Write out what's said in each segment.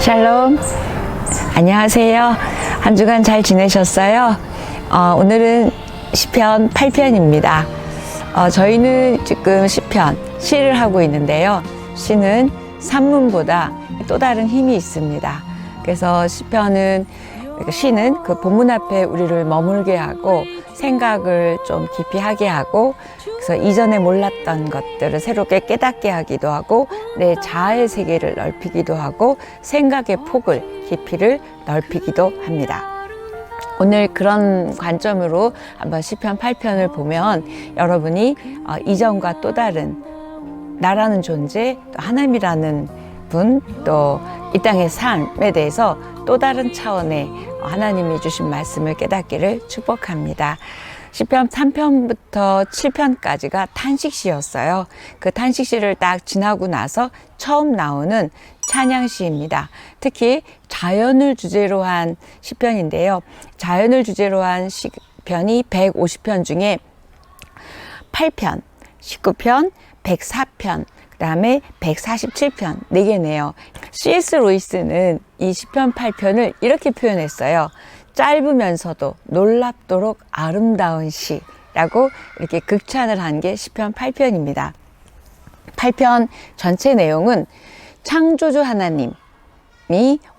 샬롬. 안녕하세요. 한 주간 잘 지내셨어요? 오늘은 시편 8편입니다. 저희는 지금 시편, 시를 하고 있는데요. 시는 산문보다 또 다른 힘이 있습니다. 그래서 시편은, 시는 그 본문 앞에 우리를 머물게 하고 생각을 좀 깊이 하게 하고, 그래서 이전에 몰랐던 것들을 새롭게 깨닫게 하기도 하고, 내 자아의 세계를 넓히기도 하고, 생각의 폭을, 깊이를 넓히기도 합니다. 오늘 그런 관점으로 한번 시편 8편을 보면 여러분이 이전과 또 다른 나라는 존재, 또 하나님이라는 분, 또 이 땅의 삶에 대해서 또 다른 차원의 하나님이 주신 말씀을 깨닫기를 축복합니다. 시편 3편부터 7편까지가 탄식시였어요. 그 탄식시를 딱 지나고 나서 처음 나오는 찬양시입니다. 특히 자연을 주제로 한 시편인데요. 자연을 주제로 한 시편이 150편 중에 8편, 19편, 104편, 그 다음에 147편, 4개네요. C.S. 루이스는 이 시편 8편을 이렇게 표현했어요. 짧으면서도 놀랍도록 아름다운 시라고 이렇게 극찬을 한 게 시편 8편입니다. 8편 전체 내용은 창조주 하나님이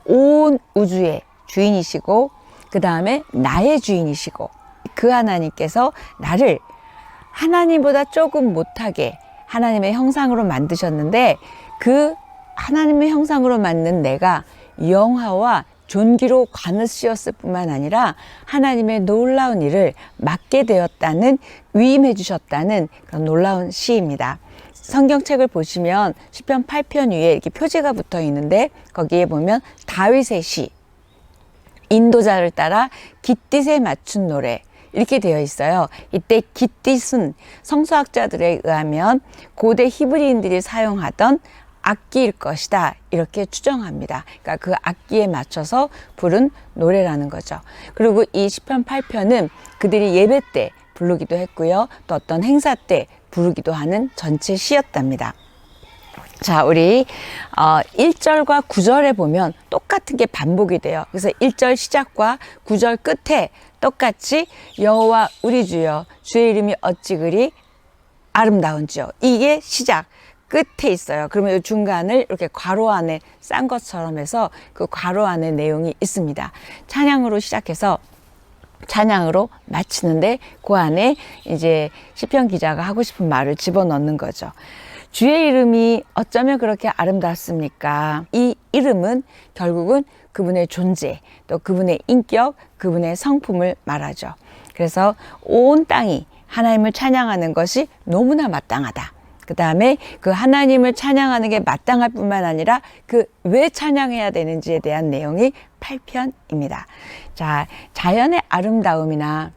온 우주의 주인이시고, 그 다음에 나의 주인이시고, 그 하나님께서 나를 하나님보다 조금 못하게 하나님의 형상으로 만드셨는데, 그 하나님의 형상으로 만든 내가 영화와 존귀로 관을 씌웠을 뿐만 아니라 하나님의 놀라운 일을 맡게 되었다는, 위임해 주셨다는 그런 놀라운 시입니다. 성경책을 보시면 시편 8편 위에 이렇게 표지가 붙어 있는데, 거기에 보면 다윗의 시, 인도자를 따라 깃딧에 맞춘 노래, 이렇게 되어 있어요. 이때 깃딧은 성서학자들에 의하면 고대 히브리인들이 사용하던 악기일 것이다, 이렇게 추정합니다. 그러니까 그 악기에 맞춰서 부른 노래라는 거죠. 그리고 이 시편 8편은 그들이 예배 때 부르기도 했고요, 또 어떤 행사 때 부르기도 하는 전체 시였답니다. 자, 우리 1절과 9절에 보면 똑같은 게 반복이 돼요. 그래서 1절 시작과 9절 끝에 똑같이 여호와 우리 주여, 주의 이름이 어찌 그리 아름다운지요, 이게 시작, 끝에 있어요. 그러면 이 중간을 이렇게 괄호 안에 싼 것처럼 해서 그 괄호 안에 내용이 있습니다. 찬양으로 시작해서 찬양으로 마치는데, 그 안에 이제 시편 기자가 하고 싶은 말을 집어넣는 거죠. 주의 이름이 어쩌면 그렇게 아름답습니까? 이 이름은 결국은 그분의 존재, 또 그분의 인격, 그분의 성품을 말하죠. 그래서 온 땅이 하나님을 찬양하는 것이 너무나 마땅하다. 그 다음에 그 하나님을 찬양하는 게 마땅할 뿐만 아니라 그 왜 찬양해야 되는지에 대한 내용이 8편입니다. 자, 자연의 아름다움이나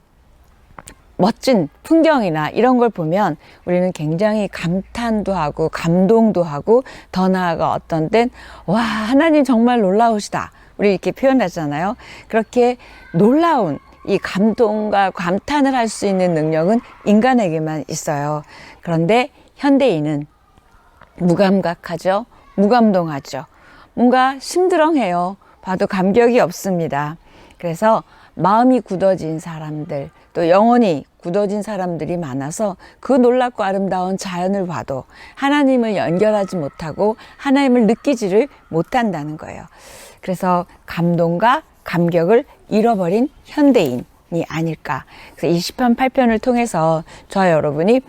멋진 풍경이나 이런 걸 보면 우리는 굉장히 감탄도 하고 감동도 하고, 더 나아가 어떤 땐 와, 하나님 정말 놀라우시다, 우리 이렇게 표현하잖아요. 그렇게 놀라운 이 감동과 감탄을 할 수 있는 능력은 인간에게만 있어요. 그런데 현대인은 무감각하죠. 무감동하죠. 뭔가 심드렁해요. 봐도 감격이 없습니다. 그래서 마음이 굳어진 사람들, 또 영혼이 굳어진 사람들이 많아서 그 놀랍고 아름다운 자연을 봐도 하나님을 연결하지 못하고 하나님을 느끼지를 못한다는 거예요. 그래서 감동과 감격을 잃어버린 현대인이 아닐까. 그래서 이 시편 8편을 통해서 저와 여러분이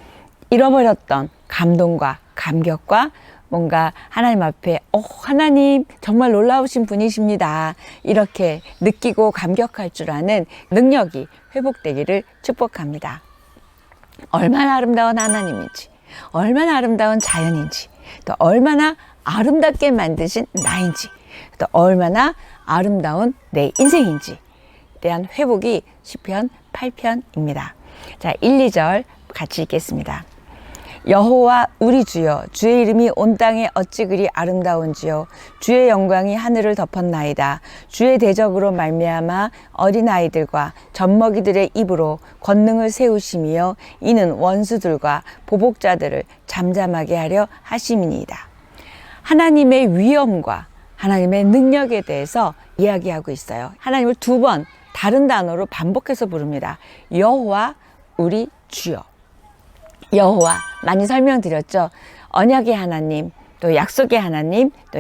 잃어버렸던 감동과 감격과 뭔가 하나님 앞에 하나님 정말 놀라우신 분이십니다, 이렇게 느끼고 감격할 줄 아는 능력이 회복되기를 축복합니다. 얼마나 아름다운 하나님인지, 얼마나 아름다운 자연인지, 또 얼마나 아름답게 만드신 나인지, 또 얼마나 아름다운 내 인생인지에 대한 회복이 시편 8편입니다. 자, 1, 2절 같이 읽겠습니다. 여호와 우리 주여, 주의 이름이 온 땅에 어찌 그리 아름다운지요. 주의 영광이 하늘을 덮었나이다. 주의 대적으로 말미암아 어린아이들과 젖먹이들의 입으로 권능을 세우심이요, 이는 원수들과 보복자들을 잠잠하게 하려 하심이니이다. 하나님의 위엄과 하나님의 능력에 대해서 이야기하고 있어요. 하나님을 두 번 다른 단어로 반복해서 부릅니다. 여호와 우리 주여. 여호와 많이 설명드렸죠. 언약의 하나님, 또 약속의 하나님, 또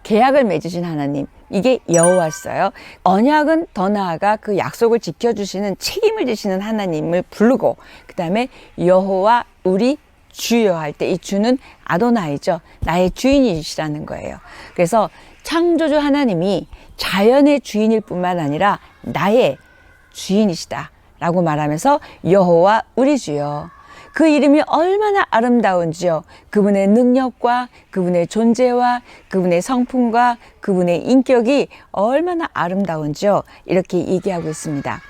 계약을 맺으신 하나님, 이게 여호와였어요. 언약은 더 나아가 그 약속을 지켜주시는 책임을 지시는 하나님을 부르고, 그 다음에 여호와 우리 주여 할 때 이 주는 아도나이죠. 나의 주인이시라는 거예요. 그래서 창조주 하나님이 자연의 주인일 뿐만 아니라 나의 주인이시다 라고 말하면서 여호와 우리 주여, 그 이름이 얼마나 아름다운지요. 그분의 능력과 그분의 존재와 그분의 성품과 그분의 인격이 얼마나 아름다운지요. 이렇게 얘기하고 있습니다.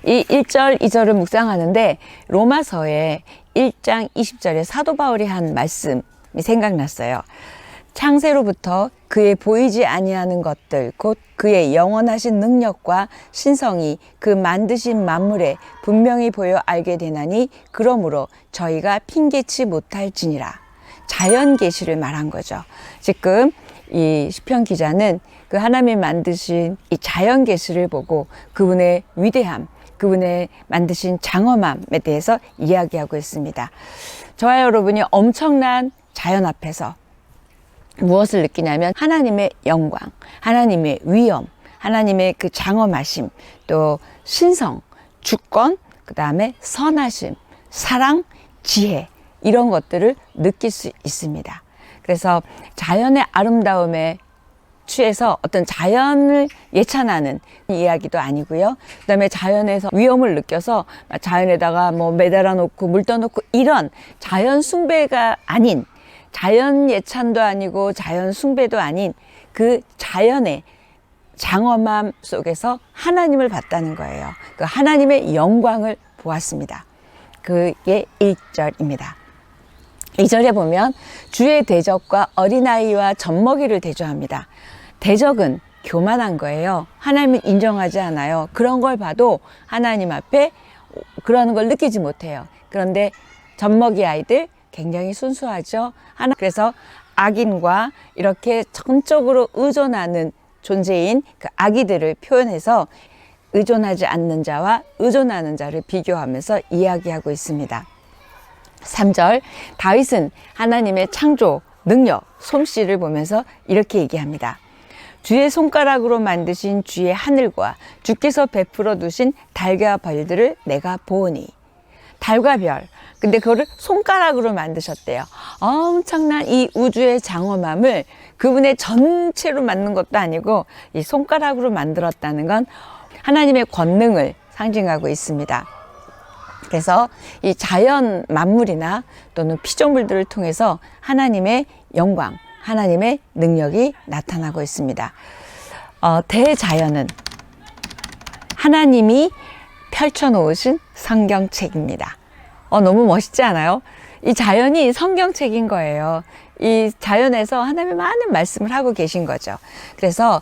이 1절, 2절을 묵상하는데 로마서의 1장 20절에 사도 바울이 한 말씀이 생각났어요. 창세로부터 그의 보이지 아니하는 것들, 곧 그의 영원하신 능력과 신성이 그 만드신 만물에 분명히 보여 알게 되나니 그러므로 저희가 핑계치 못할지니라. 자연 계시를 말한 거죠. 지금 이 시편 기자는 그 하나님이 만드신 이 자연 계시를 보고 그분의 위대함, 그분의 만드신 장엄함에 대해서 이야기하고 있습니다. 저와 여러분이 엄청난 자연 앞에서 무엇을 느끼냐면 하나님의 영광, 하나님의 위엄, 하나님의 그 장엄하심, 또 신성, 주권, 그 다음에 선하심, 사랑, 지혜, 이런 것들을 느낄 수 있습니다. 그래서 자연의 아름다움에 취해서 어떤 자연을 예찬하는 이야기도 아니고요. 그 다음에 자연에서 위험을 느껴서 자연에다가 뭐 매달아 놓고 물 떠놓고 이런 자연 숭배가 아닌, 자연 예찬도 아니고 자연 숭배도 아닌 그 자연의 장엄함 속에서 하나님을 봤다는 거예요. 그 하나님의 영광을 보았습니다. 그게 1절입니다. 2절에 보면 주의 대적과 어린아이와 젖먹이를 대조합니다. 대적은 교만한 거예요. 하나님을 인정하지 않아요. 그런 걸 봐도 하나님 앞에 그러는 걸 느끼지 못해요. 그런데 젖먹이 아이들 굉장히 순수하죠. 그래서 악인과 이렇게 전적으로 의존하는 존재인 그 아기들을 표현해서 의존하지 않는 자와 의존하는 자를 비교하면서 이야기하고 있습니다. 3절, 다윗은 하나님의 창조, 능력, 솜씨를 보면서 이렇게 얘기합니다. 주의 손가락으로 만드신 주의 하늘과 주께서 베풀어 두신 달과 별들을 내가 보오니. 달과 별, 근데 그거를 손가락으로 만드셨대요. 엄청난 이 우주의 장엄함을 그분의 전체로 만든 것도 아니고 이 손가락으로 만들었다는 건 하나님의 권능을 상징하고 있습니다. 그래서 이 자연 만물이나 또는 피조물들을 통해서 하나님의 영광, 하나님의 능력이 나타나고 있습니다. 대자연은 하나님이 펼쳐놓으신 성경책입니다. 너무 멋있지 않아요? 이 자연이 성경책인 거예요. 이 자연에서 하나님의 많은 말씀을 하고 계신 거죠. 그래서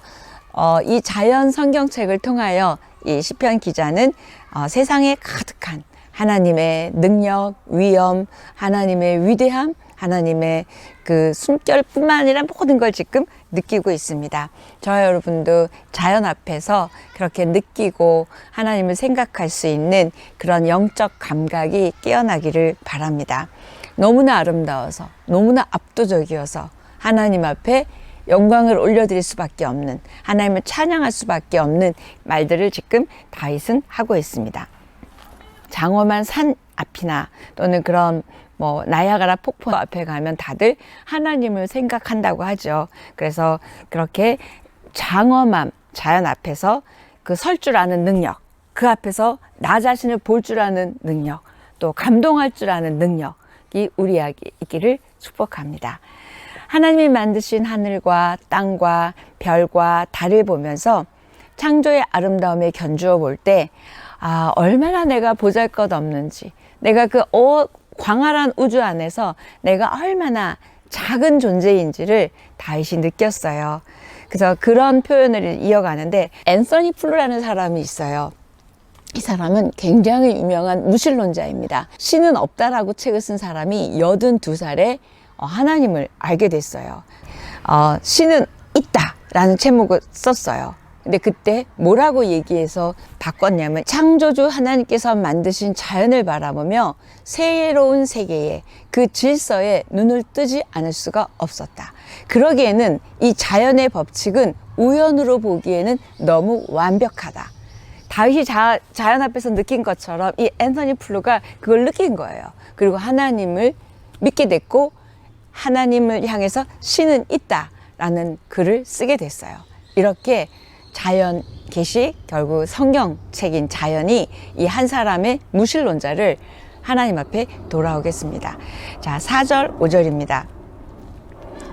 이 자연 성경책을 통하여 이 시편 기자는 세상에 가득한 하나님의 능력, 위엄, 하나님의 위대함, 하나님의 그 숨결뿐만 아니라 모든 걸 지금 느끼고 있습니다. 저와 여러분도 자연 앞에서 그렇게 느끼고 하나님을 생각할 수 있는 그런 영적 감각이 깨어나기를 바랍니다. 너무나 아름다워서, 너무나 압도적이어서 하나님 앞에 영광을 올려드릴 수밖에 없는, 하나님을 찬양할 수밖에 없는 말들을 지금 다윗은 하고 있습니다. 장엄한 산 앞이나 또는 그런 나야가라 폭포 앞에 가면 다들 하나님을 생각한다고 하죠. 그래서 그렇게 장엄한 자연 앞에서 그 설 줄 아는 능력, 그 앞에서 나 자신을 볼 줄 아는 능력, 또 감동할 줄 아는 능력이 우리에게 있기를 축복합니다. 하나님이 만드신 하늘과 땅과 별과 달을 보면서 창조의 아름다움에 견주어 볼 때 얼마나 내가 보잘것없는지, 내가 그 광활한 우주 안에서 내가 얼마나 작은 존재인지를 다윗이 느꼈어요. 그래서 그런 표현을 이어가는데 앤서니 플루라는 사람이 있어요. 이 사람은 굉장히 유명한 무신론자입니다. 신은 없다라고 책을 쓴 사람이 82살에 하나님을 알게 됐어요. 신은 있다라는 제목을 썼어요. 근데 그때 뭐라고 얘기해서 바꿨냐면 창조주 하나님께서 만드신 자연을 바라보며 새로운 세계에 그 질서에 눈을 뜨지 않을 수가 없었다. 그러기에는 이 자연의 법칙은 우연으로 보기에는 너무 완벽하다. 다윗이 자연 앞에서 느낀 것처럼 이 앤서니 플루가 그걸 느낀 거예요. 그리고 하나님을 믿게 됐고 하나님을 향해서 신은 있다라는 글을 쓰게 됐어요. 이렇게 자연 계시, 결국 성경책인 자연이 이 한 사람의 무신론자를 하나님 앞에 돌아오겠습니다. 자, 4절, 5절입니다.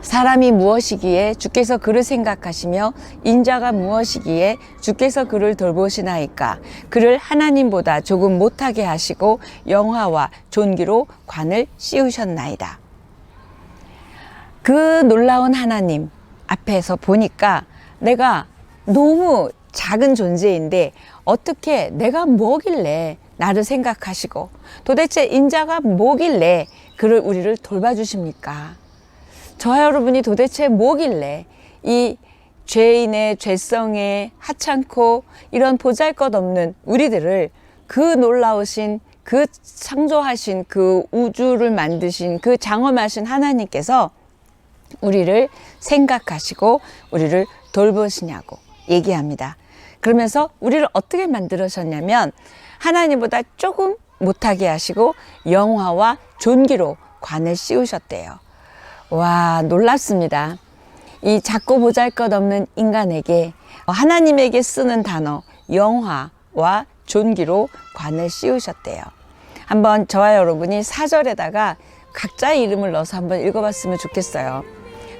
사람이 무엇이기에 주께서 그를 생각하시며 인자가 무엇이기에 주께서 그를 돌보시나이까. 그를 하나님보다 조금 못하게 하시고 영화와 존귀로 관을 씌우셨나이다. 그 놀라운 하나님 앞에서 보니까 내가 너무 작은 존재인데 어떻게 내가 뭐길래 나를 생각하시고 도대체 인자가 뭐길래 우리를 돌봐주십니까? 저와 여러분이 도대체 뭐길래 이 죄인의 죄성에 하찮고 이런 보잘것없는 우리들을 그 놀라우신 그 창조하신 그 우주를 만드신 그 장엄하신 하나님께서 우리를 생각하시고 우리를 돌보시냐고 얘기합니다. 그러면서 우리를 어떻게 만들으셨냐면 하나님보다 조금 못하게 하시고 영화와 존귀로 관을 씌우셨대요. 와, 놀랍습니다. 이 작고 보잘것없는 인간에게 하나님에게 쓰는 단어 영화와 존귀로 관을 씌우셨대요. 한번 저와 여러분이 4절에다가 각자의 이름을 넣어서 한번 읽어봤으면 좋겠어요.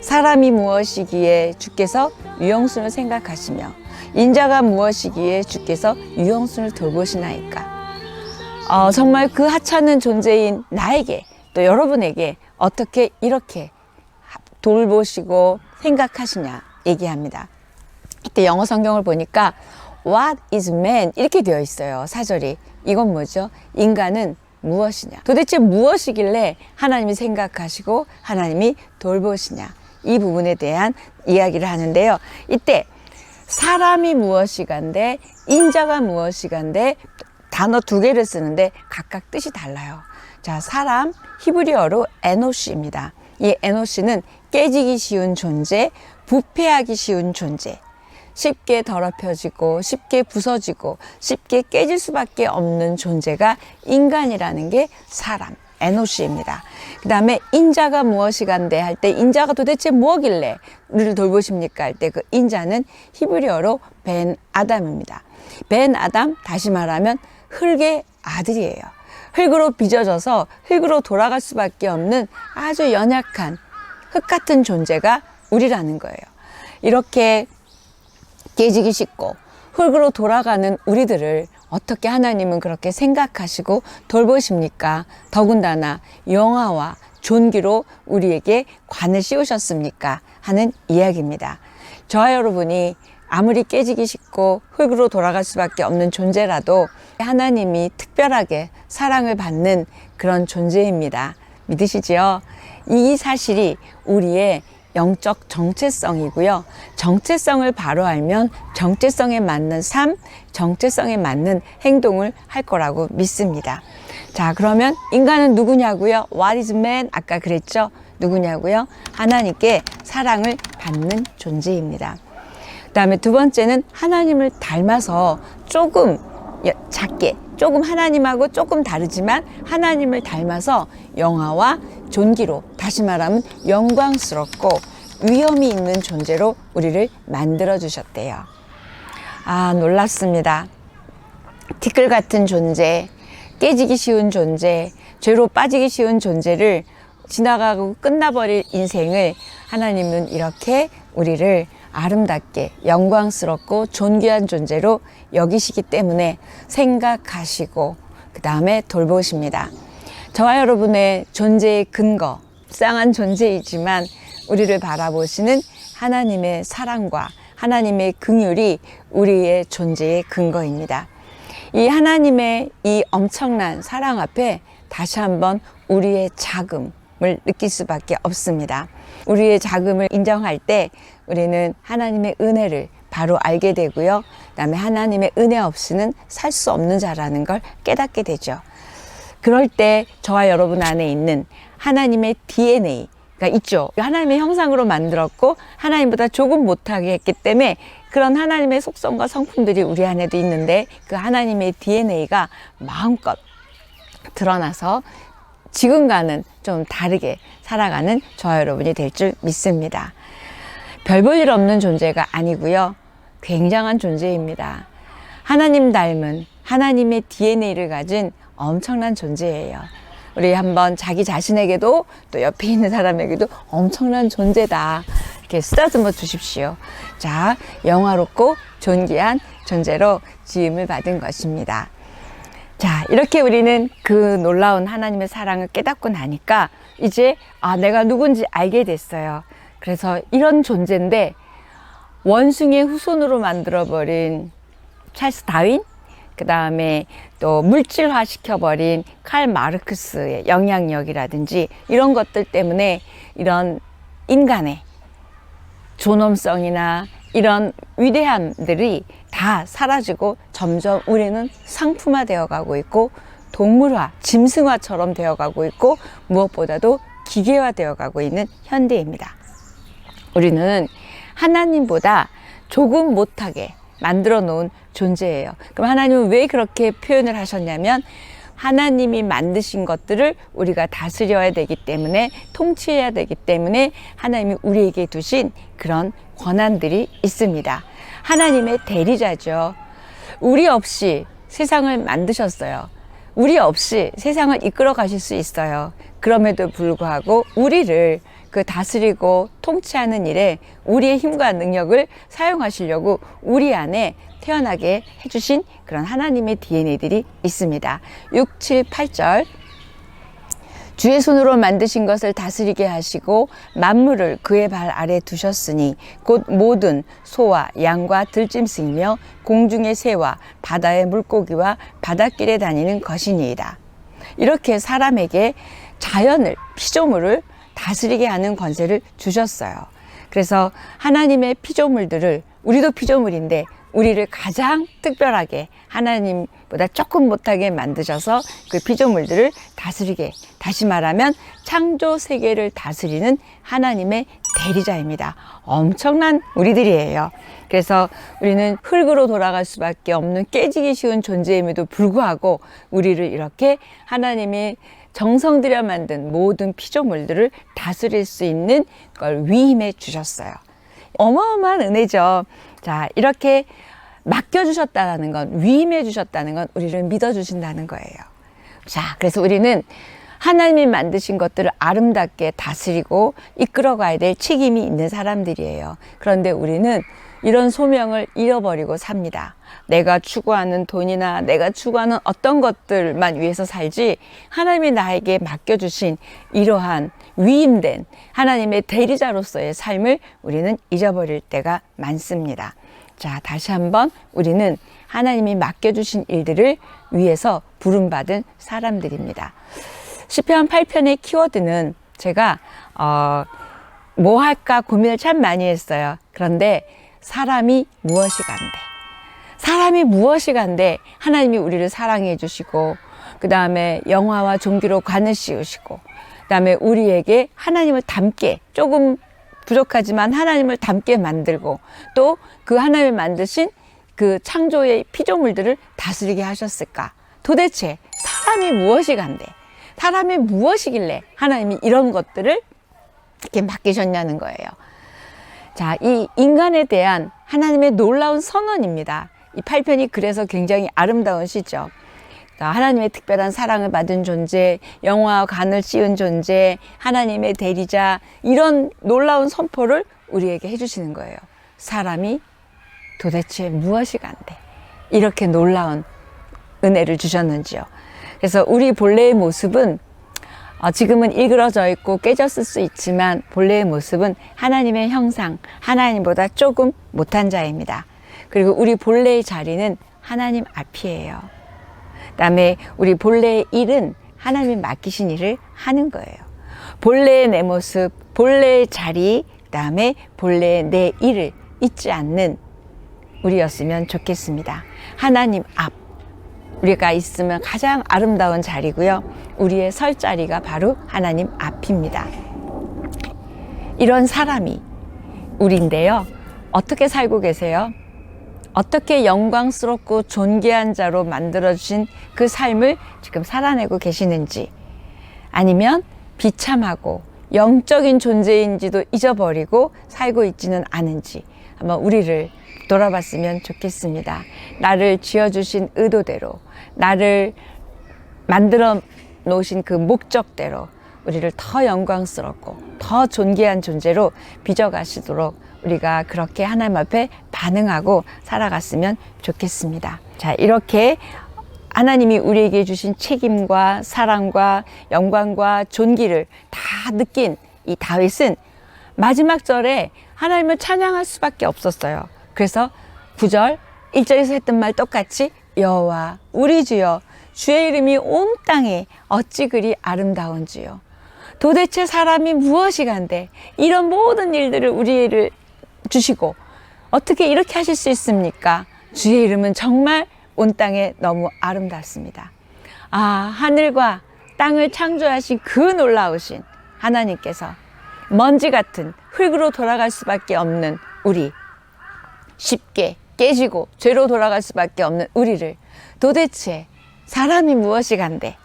사람이 무엇이기에 주께서 유영순을 생각하시며 인자가 무엇이기에 주께서 유영순을 돌보시나이까. 정말 그 하찮은 존재인 나에게 또 여러분에게 어떻게 이렇게 돌보시고 생각하시냐 얘기합니다. 이때 영어 성경을 보니까 What is man? 이렇게 되어 있어요. 4절이. 이건 뭐죠? 인간은 무엇이냐? 도대체 무엇이길래 하나님이 생각하시고 하나님이 돌보시냐? 이 부분에 대한 이야기를 하는데요. 이때 사람이 무엇이간데 인자가 무엇이간데 단어 두 개를 쓰는데 각각 뜻이 달라요. 자, 사람 히브리어로 에노시입니다. 이 에노시는 깨지기 쉬운 존재, 부패하기 쉬운 존재, 쉽게 더럽혀지고 쉽게 부서지고 쉽게 깨질 수밖에 없는 존재가 인간이라는 게 사람, 에노시입니다. 그 다음에 인자가 무엇이간데 할 때 인자가 도대체 뭐길래 우리를 돌보십니까 할 때 그 인자는 히브리어로 벤 아담입니다. 벤 아담, 다시 말하면 흙의 아들이에요. 흙으로 빚어져서 흙으로 돌아갈 수밖에 없는 아주 연약한 흙 같은 존재가 우리라는 거예요. 이렇게 깨지기 쉽고 흙으로 돌아가는 우리들을 어떻게 하나님은 그렇게 생각하시고 돌보십니까? 더군다나 영화와 존귀로 우리에게 관을 씌우셨습니까? 하는 이야기입니다. 저와 여러분이 아무리 깨지기 쉽고 흙으로 돌아갈 수밖에 없는 존재라도 하나님이 특별하게 사랑을 받는 그런 존재입니다. 믿으시지요? 이 사실이 우리의 영적 정체성이고요. 정체성을 바로 알면 정체성에 맞는 삶, 정체성에 맞는 행동을 할 거라고 믿습니다. 자, 그러면 인간은 누구냐고요? What is man? 아까 그랬죠? 누구냐고요? 하나님께 사랑을 받는 존재입니다. 그 다음에 두 번째는 하나님을 닮아서 조금 작게, 조금 하나님하고 조금 다르지만 하나님을 닮아서 영화와 존귀로, 다시 말하면 영광스럽고 위엄이 있는 존재로 우리를 만들어 주셨대요. 아, 놀랍습니다. 티끌 같은 존재, 깨지기 쉬운 존재, 죄로 빠지기 쉬운 존재를 지나가고 끝나버릴 인생을 하나님은 이렇게 우리를 아름답게 영광스럽고 존귀한 존재로 여기시기 때문에 생각하시고 그 다음에 돌보십니다. 저와 여러분의 존재의 근거, 불쌍한 존재이지만 우리를 바라보시는 하나님의 사랑과 하나님의 긍휼이 우리의 존재의 근거입니다. 이 하나님의 이 엄청난 사랑 앞에 다시 한번 우리의 작음, 느낄 수밖에 없습니다. 우리의 작음을 인정할 때 우리는 하나님의 은혜를 바로 알게 되고요. 그다음에 하나님의 은혜 없이는 살 수 없는 자라는 걸 깨닫게 되죠. 그럴 때 저와 여러분 안에 있는 하나님의 DNA가 있죠. 하나님의 형상으로 만들었고 하나님보다 조금 못하게 했기 때문에 그런 하나님의 속성과 성품들이 우리 안에도 있는데 그 하나님의 DNA가 마음껏 드러나서 지금과는 좀 다르게 살아가는 저와 여러분이 될 줄 믿습니다. 별 볼 일 없는 존재가 아니고요. 굉장한 존재입니다. 하나님 닮은 하나님의 DNA를 가진 엄청난 존재예요. 우리 한번 자기 자신에게도 또 옆에 있는 사람에게도 엄청난 존재다 이렇게 쓰다듬어 주십시오. 자, 영화롭고 존귀한 존재로 지음을 받은 것입니다. 자, 이렇게 우리는 그 놀라운 하나님의 사랑을 깨닫고 나니까 이제 내가 누군지 알게 됐어요. 그래서 이런 존재인데 원숭이의 후손으로 만들어버린 찰스 다윈, 그 다음에 또 물질화 시켜버린 칼 마르크스의 영향력이라든지 이런 것들 때문에 이런 인간의 존엄성이나 이런 위대함들이 다 사라지고 점점 우리는 상품화되어 가고 있고 동물화, 짐승화처럼 되어 가고 있고 무엇보다도 기계화되어 가고 있는 현대입니다. 우리는 하나님보다 조금 못하게 만들어 놓은 존재예요. 그럼 하나님은 왜 그렇게 표현을 하셨냐면 하나님이 만드신 것들을 우리가 다스려야 되기 때문에 통치해야 되기 때문에 하나님이 우리에게 두신 그런 권한들이 있습니다. 하나님의 대리자죠. 우리 없이 세상을 만드셨어요. 우리 없이 세상을 이끌어 가실 수 있어요. 그럼에도 불구하고 우리를 그 다스리고 통치하는 일에 우리의 힘과 능력을 사용하시려고 우리 안에 태어나게 해주신 그런 하나님의 DNA들이 있습니다. 6, 7, 8절 주의 손으로 만드신 것을 다스리게 하시고 만물을 그의 발 아래 두셨으니 곧 모든 소와 양과 들짐승이며 공중의 새와 바다의 물고기와 바닷길에 다니는 것이니이다. 이렇게 사람에게 자연을, 피조물을 다스리게 하는 권세를 주셨어요. 그래서 하나님의 피조물들을, 우리도 피조물인데 우리를 가장 특별하게 하나님보다 조금 못하게 만드셔서 그 피조물들을 다스리게, 다시 말하면 창조 세계를 다스리는 하나님의 대리자입니다. 엄청난 우리들이에요. 그래서 우리는 흙으로 돌아갈 수밖에 없는 깨지기 쉬운 존재임에도 불구하고 우리를 이렇게 하나님의 정성 들여 만든 모든 피조물들을 다스릴 수 있는 걸 위임해 주셨어요. 어마어마한 은혜죠. 자, 이렇게 맡겨주셨다는 건, 위임해 주셨다는 건 우리를 믿어주신다는 거예요. 자, 그래서 우리는 하나님이 만드신 것들을 아름답게 다스리고 이끌어 가야 될 책임이 있는 사람들이에요. 그런데 우리는 이런 소명을 잃어버리고 삽니다. 내가 추구하는 돈이나 내가 추구하는 어떤 것들만 위해서 살지 하나님이 나에게 맡겨주신 이러한 위임된 하나님의 대리자로서의 삶을 우리는 잊어버릴 때가 많습니다. 자, 다시 한번 우리는 하나님이 맡겨주신 일들을 위해서 부름받은 사람들입니다. 시편 8편의 키워드는 제가 뭐 할까 고민을 참 많이 했어요. 그런데 사람이 무엇이 간대. 사람이 무엇이 간대. 하나님이 우리를 사랑해 주시고 그 다음에 영화와 종교로 관을 씌우시고 그 다음에 우리에게 하나님을 닮게, 조금 부족하지만 하나님을 닮게 만들고 또 그 하나님이 만드신 그 창조의 피조물들을 다스리게 하셨을까. 도대체 사람이 무엇이 간대. 사람이 무엇이길래 하나님이 이런 것들을 이렇게 맡기셨냐는 거예요. 자, 이 인간에 대한 하나님의 놀라운 선언입니다. 이 8편이 그래서 굉장히 아름다운 시죠. 하나님의 특별한 사랑을 받은 존재, 영화와 간을 씌운 존재, 하나님의 대리자, 이런 놀라운 선포를 우리에게 해주시는 거예요. 사람이 도대체 무엇이 간대. 이렇게 놀라운 은혜를 주셨는지요. 그래서 우리 본래의 모습은 지금은 일그러져 있고 깨졌을 수 있지만 본래의 모습은 하나님의 형상, 하나님보다 조금 못한 자입니다. 그리고 우리 본래의 자리는 하나님 앞이에요. 그다음에 우리 본래의 일은 하나님이 맡기신 일을 하는 거예요. 본래의 내 모습, 본래의 자리, 그다음에 본래의 내 일을 잊지 않는 우리였으면 좋겠습니다. 하나님 앞, 우리가 있으면 가장 아름다운 자리고요. 우리의 설 자리가 바로 하나님 앞입니다. 이런 사람이 우리인데요. 어떻게 살고 계세요? 어떻게 영광스럽고 존귀한 자로 만들어주신 그 삶을 지금 살아내고 계시는지, 아니면 비참하고 영적인 존재인지도 잊어버리고 살고 있지는 않은지 한번 우리를 돌아봤으면 좋겠습니다. 나를 지어주신 의도대로, 나를 만들어 놓으신 그 목적대로 우리를 더 영광스럽고 더 존귀한 존재로 빚어가시도록 우리가 그렇게 하나님 앞에 반응하고 살아갔으면 좋겠습니다. 자, 이렇게 하나님이 우리에게 주신 책임과 사랑과 영광과 존귀를 다 느낀 이 다윗은 마지막 절에 하나님을 찬양할 수밖에 없었어요. 그래서 9절, 1절에서 했던 말 똑같이 여호와 우리 주여 주의 이름이 온 땅에 어찌 그리 아름다운지요. 도대체 사람이 무엇이간데 이런 모든 일들을 우리를 주시고 어떻게 이렇게 하실 수 있습니까? 주의 이름은 정말 온 땅에 너무 아름답습니다. 아, 하늘과 땅을 창조하신 그 놀라우신 하나님께서 먼지 같은 흙으로 돌아갈 수밖에 없는 우리, 쉽게 깨지고 죄로 돌아갈 수밖에 없는 우리를 도대체 사람이 무엇이간데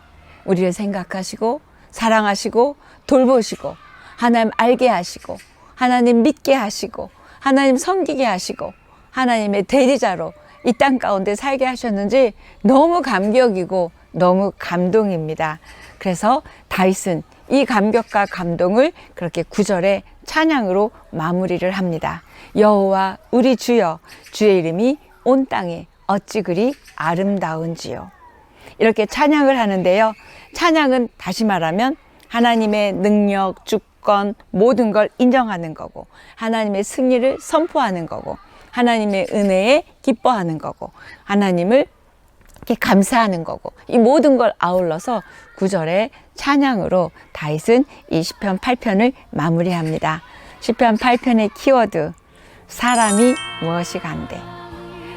우리를 생각하시고 사랑하시고 돌보시고 하나님 알게 하시고 하나님 믿게 하시고 하나님 섬기게 하시고 하나님의 대리자로 이 땅 가운데 살게 하셨는지 너무 감격이고 너무 감동입니다. 그래서 다윗은 이 감격과 감동을 그렇게 9절에 찬양으로 마무리를 합니다. 여호와 우리 주여 주의 이름이 온 땅에 어찌 그리 아름다운지요. 이렇게 찬양을 하는데요. 찬양은 다시 말하면 하나님의 능력, 주권, 모든 걸 인정하는 거고 하나님의 승리를 선포하는 거고 하나님의 은혜에 기뻐하는 거고 하나님을 이렇게 감사하는 거고 이 모든 걸 아울러서 9절에 찬양으로 다윗은 이 시편 8편을 마무리합니다. 시편 8편의 키워드 사람이 무엇이 간데,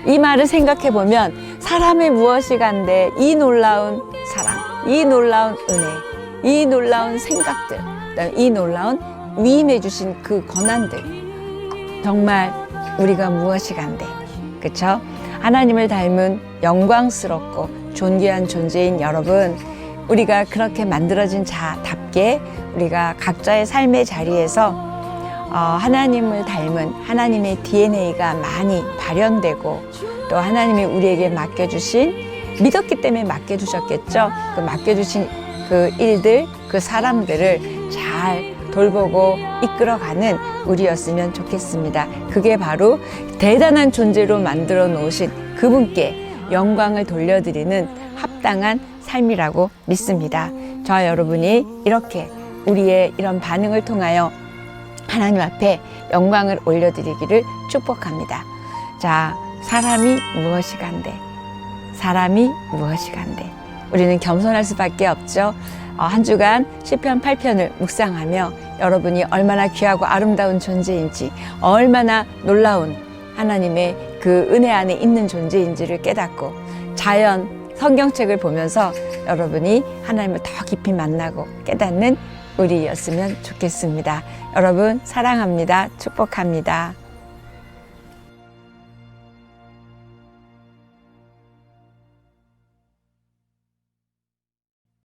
이 말을 생각해 보면 사람이 무엇이 간데 이 놀라운 사랑, 이 놀라운 은혜, 이 놀라운 생각들, 이 놀라운 위임해 주신 그 권한들, 정말 우리가 무엇이 간데, 그렇죠? 하나님을 닮은 영광스럽고 존귀한 존재인 여러분, 우리가 그렇게 만들어진 자답게 우리가 각자의 삶의 자리에서 하나님을 닮은 하나님의 DNA가 많이 발현되고 또 하나님이 우리에게 맡겨주신, 믿었기 때문에 맡겨주셨겠죠. 그 맡겨주신 그 일들, 그 사람들을 잘 돌보고 이끌어가는 우리였으면 좋겠습니다. 그게 바로 대단한 존재로 만들어 놓으신 그분께 영광을 돌려드리는 합당한 삶이라고 믿습니다. 저와 여러분이 이렇게 우리의 이런 반응을 통하여 하나님 앞에 영광을 올려드리기를 축복합니다. 자, 사람이 무엇이 간데, 사람이 무엇이 간데, 우리는 겸손할 수밖에 없죠. 한 주간 시편 8편을 묵상하며 여러분이 얼마나 귀하고 아름다운 존재인지, 얼마나 놀라운 하나님의 그 은혜 안에 있는 존재인지를 깨닫고 자연 성경책을 보면서 여러분이 하나님을 더 깊이 만나고 깨닫는 우리였으면 좋겠습니다. 여러분 사랑합니다. 축복합니다.